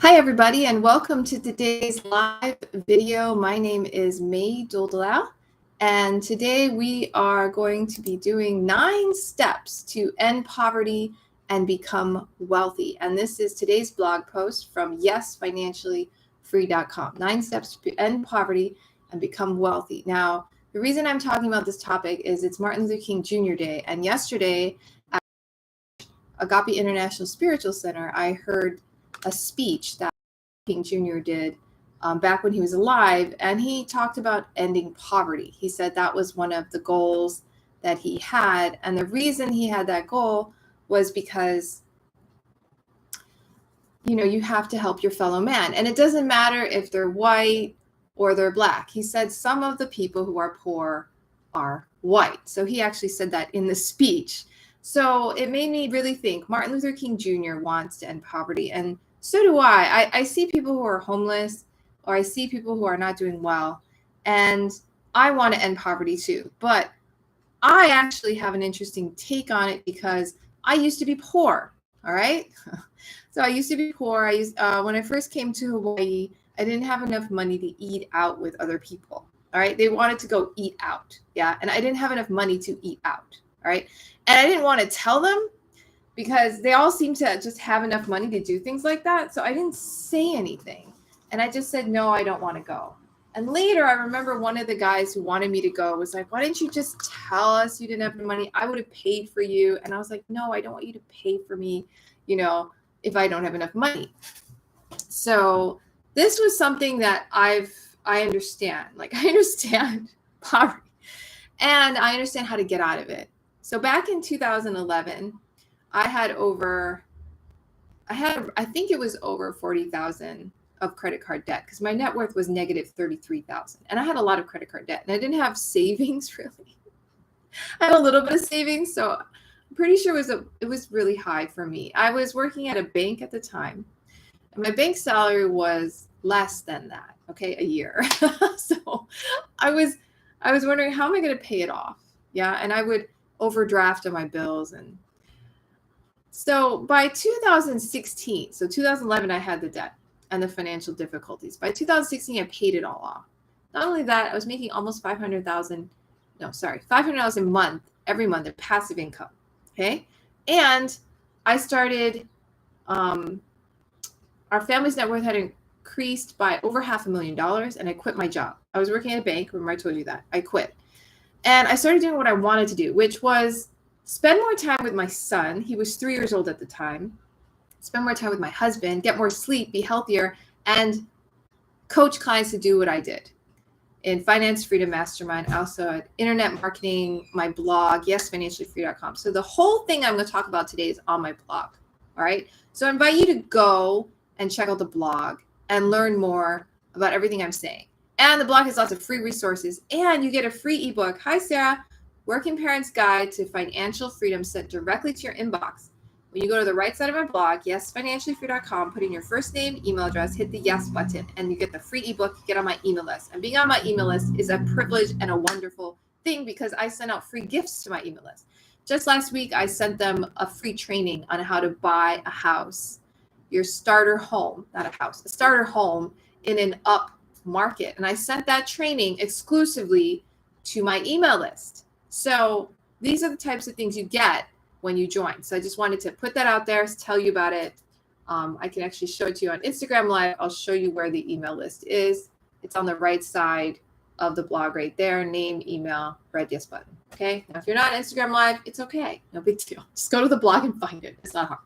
Hi, everybody, and welcome to today's live video. My name is May Doldelau, and today we are going to be doing 9 steps to end poverty and become wealthy. And this is today's blog post from yesfinanciallyfree.com. 9 steps to end poverty and become wealthy. Now, the reason I'm talking about this topic is it's Martin Luther King Jr. Day, and yesterday at Agape International Spiritual Center, I heard a speech that King Jr. did back when he was alive, and he talked about ending poverty. He said that was one of the goals that he had, and the reason he had that goal was because you have to help your fellow man, and it doesn't matter if they're white or they're black. He said some of the people who are poor are white. So he actually said that in the speech. So it made me really think Martin Luther King Jr. wants to end poverty, and so do I. I see people who are homeless, or I see people who are not doing well, and I want to end poverty too. But I actually have an interesting take on it because I used to be poor. All right. So I used to be poor. When I first came to Hawaii, I didn't have enough money to eat out with other people. All right. They wanted to go eat out. Yeah. And I didn't have enough money to eat out. All right. And I didn't want to tell them because they all seem to just have enough money to do things like that. So I didn't say anything. And I just said, no, I don't want to go. And later, I remember one of the guys who wanted me to go was like, why didn't you just tell us you didn't have the money? I would have paid for you. And I was like, no, I don't want you to pay for me, if I don't have enough money. So this was something that I understand. Like, I understand poverty and I understand how to get out of it. So back in 2011, I think it was over 40,000 of credit card debt because my net worth was negative 33,000, and I had a lot of credit card debt, and I didn't have savings really. I had a little bit of savings, so I'm pretty sure it was really high for me. I was working at a bank at the time, and my bank salary was less than that, okay, a year. So I was wondering, how am I going to pay it off? Yeah, and I would overdraft on my bills. And so by 2016, so 2011, I had the debt and the financial difficulties. By 2016, I paid it all off. Not only that, I was making almost $500,000 a month, every month of passive income. Okay. And I started, our family's net worth had increased by over $500,000, and I quit my job. I was working at a bank. Remember, I told you that. I quit. And I started doing what I wanted to do, which was spend more time with my son. He was 3 years old at the time. Spend more time with my husband, get more sleep, be healthier, and coach clients to do what I did in Finance Freedom Mastermind, also at internet marketing, my blog, yesfinanciallyfree.com. So the whole thing I'm going to talk about today is on my blog. All right. So I invite you to go and check out the blog and learn more about everything I'm saying. And the blog has lots of free resources, and you get a free ebook. Hi, Sarah. Working Parents Guide to Financial Freedom sent directly to your inbox. When you go to the right side of my blog, yesfinanciallyfree.com, put in your first name, email address, hit the yes button, and you get the free ebook. You get on my email list. And being on my email list is a privilege and a wonderful thing because I send out free gifts to my email list. Just last week, I sent them a free training on how to buy a house, your starter home, not a house, a starter home in an up market. And I sent that training exclusively to my email list. So these are the types of things you get when you join. So I just wanted to put that out there, tell you about it. I can actually show it to you on Instagram Live. I'll show you where the email list is. It's on the right side of the blog right there. Name, email, red yes button. Okay. Now, if you're not on Instagram Live, it's okay. No big deal. Just go to the blog and find it. It's not hard.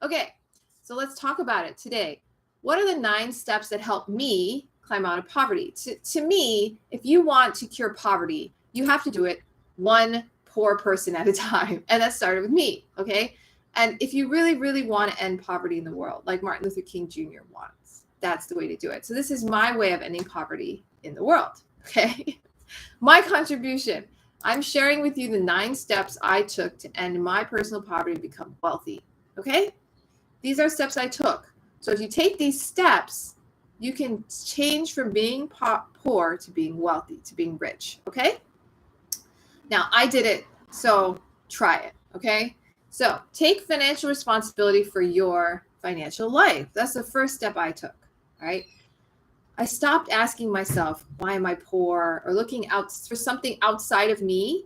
Okay. So let's talk about it today. What are the 9 steps that help me climb out of poverty? To me, if you want to cure poverty, you have to do it one poor person at a time. And that started with me. Okay. And if you really, really want to end poverty in the world, like Martin Luther King Jr. wants, that's the way to do it. So this is my way of ending poverty in the world. Okay. My contribution. I'm sharing with you the 9 steps I took to end my personal poverty and become wealthy. Okay. These are steps I took. So if you take these steps, you can change from being poor to being wealthy, to being rich. Okay. Now, I did it, so try it, okay? So take financial responsibility for your financial life. That's the first step I took, right? I stopped asking myself, why am I poor? Or looking out for something outside of me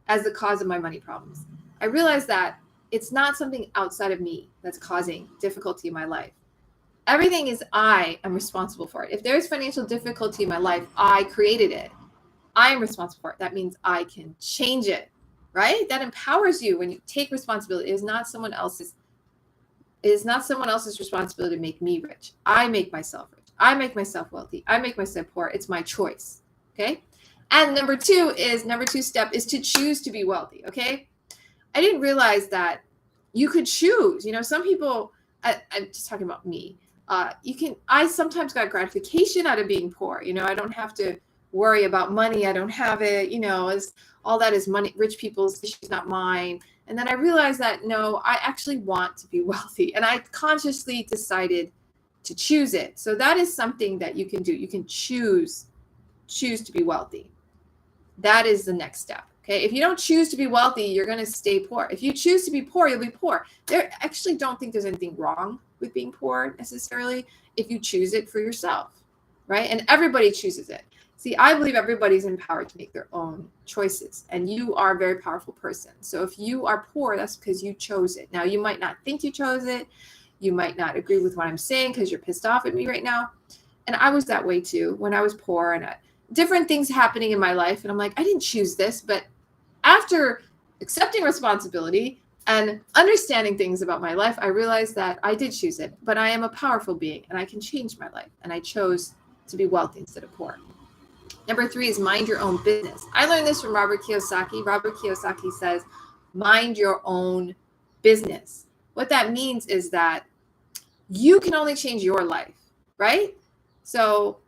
as the cause of my money problems. I realized that it's not something outside of me that's causing difficulty in my life. Everything is I am responsible for it. If there's financial difficulty in my life, I created it. I am responsible for it. That means I can change it, right? That empowers you when you take responsibility. It is not someone else's responsibility to make me rich. I make myself rich. I make myself wealthy. I make myself poor. It's my choice. Okay. And number two step is to choose to be wealthy. Okay. I didn't realize that you could choose. You know, some people, I'm just talking about me. I sometimes got gratification out of being poor. You know, I don't have to worry about money. I don't have it, you know, all that is money, rich people's issues, not mine. And then I realized that, no, I actually want to be wealthy. And I consciously decided to choose it. So that is something that you can do. You can choose to be wealthy. That is the next step. Okay. If you don't choose to be wealthy, you're going to stay poor. If you choose to be poor, you'll be poor. There actually don't think there's anything wrong with being poor necessarily if you choose it for yourself, right? And everybody chooses it. See, I believe everybody's empowered to make their own choices, and you are a very powerful person. So if you are poor, that's because you chose it. Now, you might not think you chose it. You might not agree with what I'm saying because you're pissed off at me right now. And I was that way too when I was poor, and different things happening in my life. And I'm like, I didn't choose this. But after accepting responsibility and understanding things about my life, I realized that I did choose it. But I am a powerful being, and I can change my life. And I chose to be wealthy instead of poor. Number 3 is mind your own business. I learned this from Robert Kiyosaki. Robert Kiyosaki says, mind your own business. What that means is that you can only change your life, right? So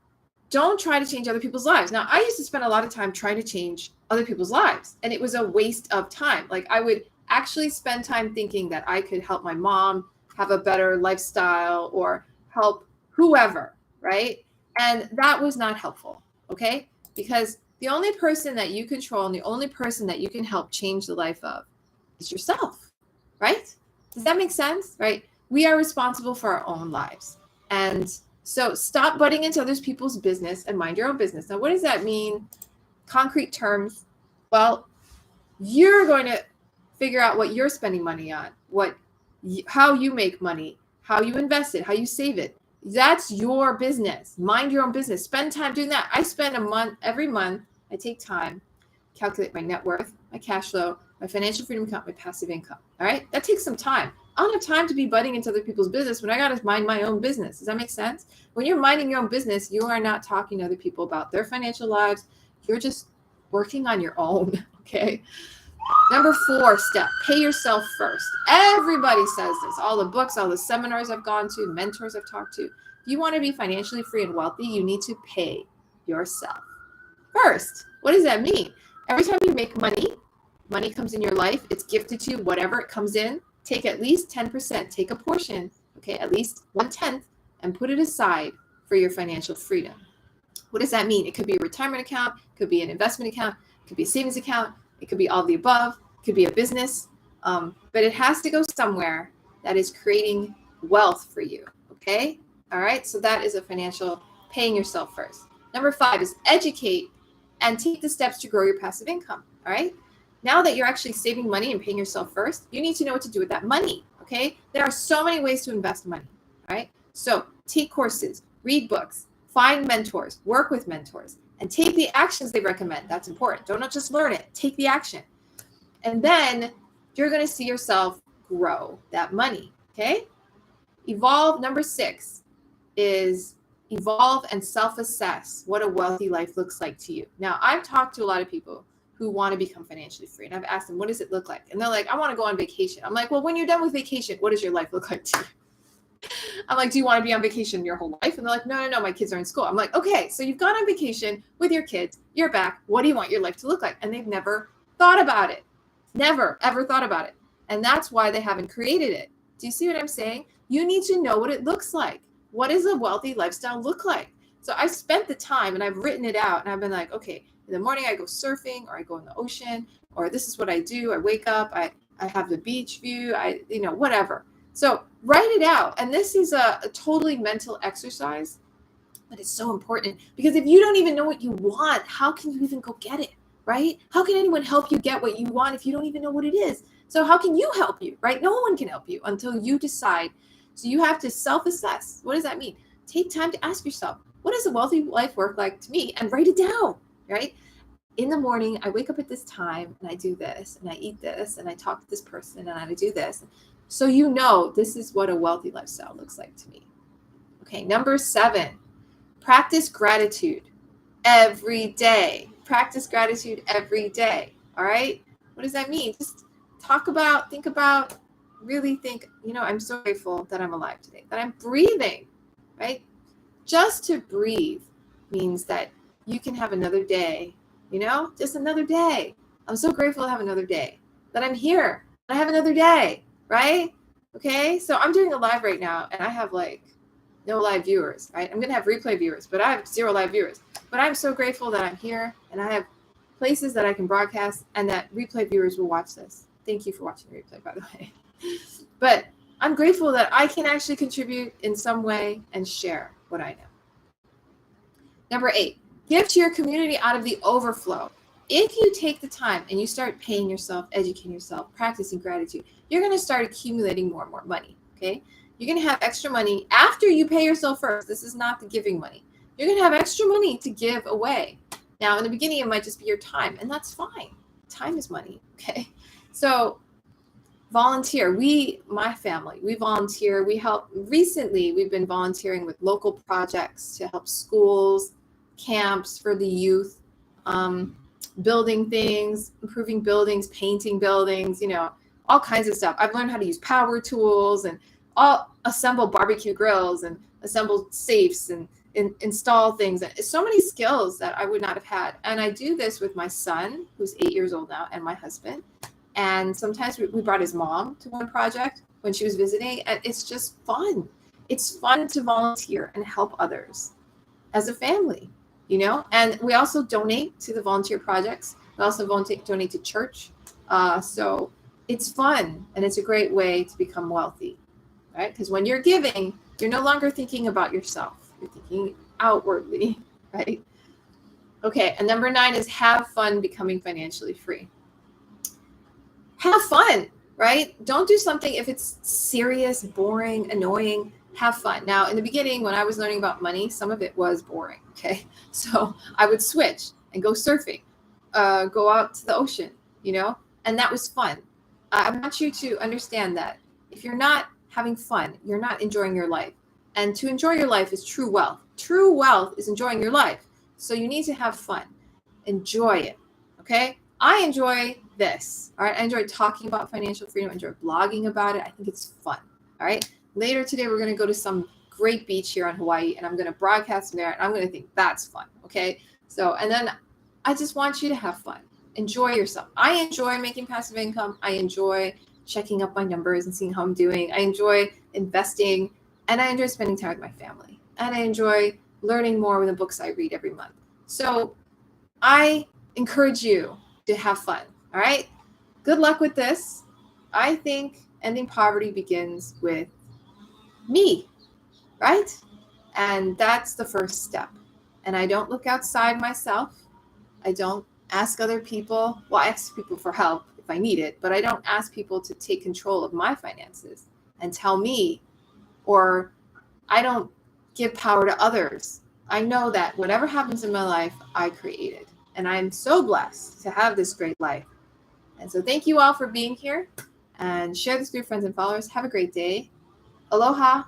don't try to change other people's lives. Now, I used to spend a lot of time trying to change other people's lives, and it was a waste of time. Like, I would actually spend time thinking that I could help my mom have a better lifestyle or help whoever, right? And that was not helpful. Okay? Because the only person that you control and the only person that you can help change the life of is yourself, right? Does that make sense? Right? We are responsible for our own lives. And so stop butting into other people's business and mind your own business. Now, what does that mean? Concrete terms. Well, you're going to figure out what you're spending money on, how you make money, how you invest it, how you save it. That's your business. Mind your own business. Spend time doing that. I spend every month, I take time, calculate my net worth, my cash flow, my financial freedom account, my passive income. All right. That takes some time. I don't have time to be butting into other people's business when I got to mind my own business. Does that make sense? When you're minding your own business, you are not talking to other people about their financial lives. You're just working on your own. Okay. Number 4 step, pay yourself first. Everybody says this. All the books, all the seminars I've gone to, mentors I've talked to. If you want to be financially free and wealthy, you need to pay yourself first. What does that mean? Every time you make money, money comes in your life. It's gifted to you, whatever it comes in. Take at least 10%. Take a portion, okay, at least 1/10, and put it aside for your financial freedom. What does that mean? It could be a retirement account. It could be an investment account. It could be a savings account. It could be all the above. It could be a business. But it has to go somewhere that is creating wealth for you. Okay? All right. So that is a financial paying yourself first. Number 5 is educate and take the steps to grow your passive income. All right. Now that you're actually saving money and paying yourself first, you need to know what to do with that money. Okay. There are so many ways to invest money. All right. So take courses, read books, find mentors, work with mentors, and take the actions they recommend. That's important. Don't just learn it. Take the action. And then you're going to see yourself grow that money. Okay? Evolve. Number 6 is evolve and self-assess what a wealthy life looks like to you. Now, I've talked to a lot of people who want to become financially free. And I've asked them, what does it look like? And they're like, I want to go on vacation. I'm like, well, when you're done with vacation, what does your life look like to you? I'm like, do you want to be on vacation your whole life? And they're like, no, my kids are in school. I'm like, okay, so you've gone on vacation with your kids. You're back. What do you want your life to look like? And they've never thought about it. Never, ever thought about it. And that's why they haven't created it. Do you see what I'm saying? You need to know what it looks like. What does a wealthy lifestyle look like? So I spent the time and I've written it out and I've been like, okay, in the morning I go surfing or I go in the ocean, or this is what I do. I wake up, I have the beach view, whatever. So Write it out. And this is a totally mental exercise, but it's so important because if you don't even know what you want, how can you even go get it, right? How can anyone help you get what you want if you don't even know what it is? So how can you help you, right? No one can help you until you decide. So you have to self-assess. What does that mean? Take time to ask yourself, what does a wealthy life work like to me? And write it down, right? In the morning, I wake up at this time and I do this and I eat this and I talk to this person and I do this. So you know this is what a wealthy lifestyle looks like to me. Okay, number 7, practice gratitude every day. Practice gratitude every day. All right. What does that mean? Just think about, really think, I'm so grateful that I'm alive today, that I'm breathing, right? Just to breathe means that you can have another day, just another day. I'm so grateful to have another day, that I'm here. I have another day, right? Okay. So I'm doing a live right now and I have no live viewers, right? I'm going to have replay viewers, but I have 0 live viewers. But I'm so grateful that I'm here and I have places that I can broadcast and that replay viewers will watch this. Thank you for watching the replay, by the way. But I'm grateful that I can actually contribute in some way and share what I know. Number 8, give to your community out of the overflow. If you take the time and you start paying yourself, educating yourself, practicing gratitude, you're going to start accumulating more and more money, okay? You're going to have extra money after you pay yourself first. This is not the giving money. You're going to have extra money to give away. Now, in the beginning, it might just be your time, and that's fine. Time is money, okay? So volunteer. My family, we volunteer. We help. Recently, we've been volunteering with local projects to help schools, camps for the youth, building things, improving buildings, painting buildings, all kinds of stuff. I've learned how to use power tools and assemble barbecue grills and assemble safes and install things. So many skills that I would not have had. And I do this with my son, who's 8 years old now, and my husband. And sometimes we brought his mom to one project when she was visiting, and it's just fun. It's fun to volunteer and help others as a family, And we also donate to the volunteer projects. We also donate to church. So it's fun, and it's a great way to become wealthy, right? Because when you're giving, you're no longer thinking about yourself. You're thinking outwardly, right? Okay, and number 9 is have fun becoming financially free. Have fun, right? Don't do something if it's serious, boring, annoying. Have fun. Now, in the beginning, when I was learning about money, some of it was boring, okay? So I would switch and go surfing, go out to the ocean, and that was fun. I want you to understand that if you're not having fun, you're not enjoying your life. And to enjoy your life is true wealth. True wealth is enjoying your life. So you need to have fun. Enjoy it, okay? I enjoy this, all right? I enjoy talking about financial freedom. I enjoy blogging about it. I think it's fun, all right? Later today, we're going to go to some great beach here in Hawaii, and I'm going to broadcast from there, and I'm going to think that's fun, okay? So, and then I just want you to have fun. Enjoy yourself. I enjoy making passive income. I enjoy checking up my numbers and seeing how I'm doing. I enjoy investing, and I enjoy spending time with my family. And I enjoy learning more with the books I read every month. So I encourage you to have fun, all right? Good luck with this. I think ending poverty begins with me, right? And that's the first step. And I don't look outside myself. I don't ask other people. Well, I ask people for help if I need it, but I don't ask people to take control of my finances and tell me, or I don't give power to others. I know that whatever happens in my life, I created. And I'm so blessed to have this great life. And so thank you all for being here, and share this with your friends and followers. Have a great day. Aloha.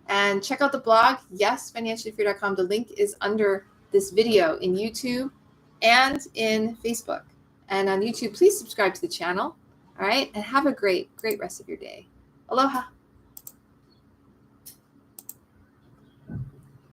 And check out the blog, yesfinanciallyfree.com. The link is under this video in YouTube and in Facebook. And on YouTube, please subscribe to the channel. All right. And have a great rest of your day. Aloha.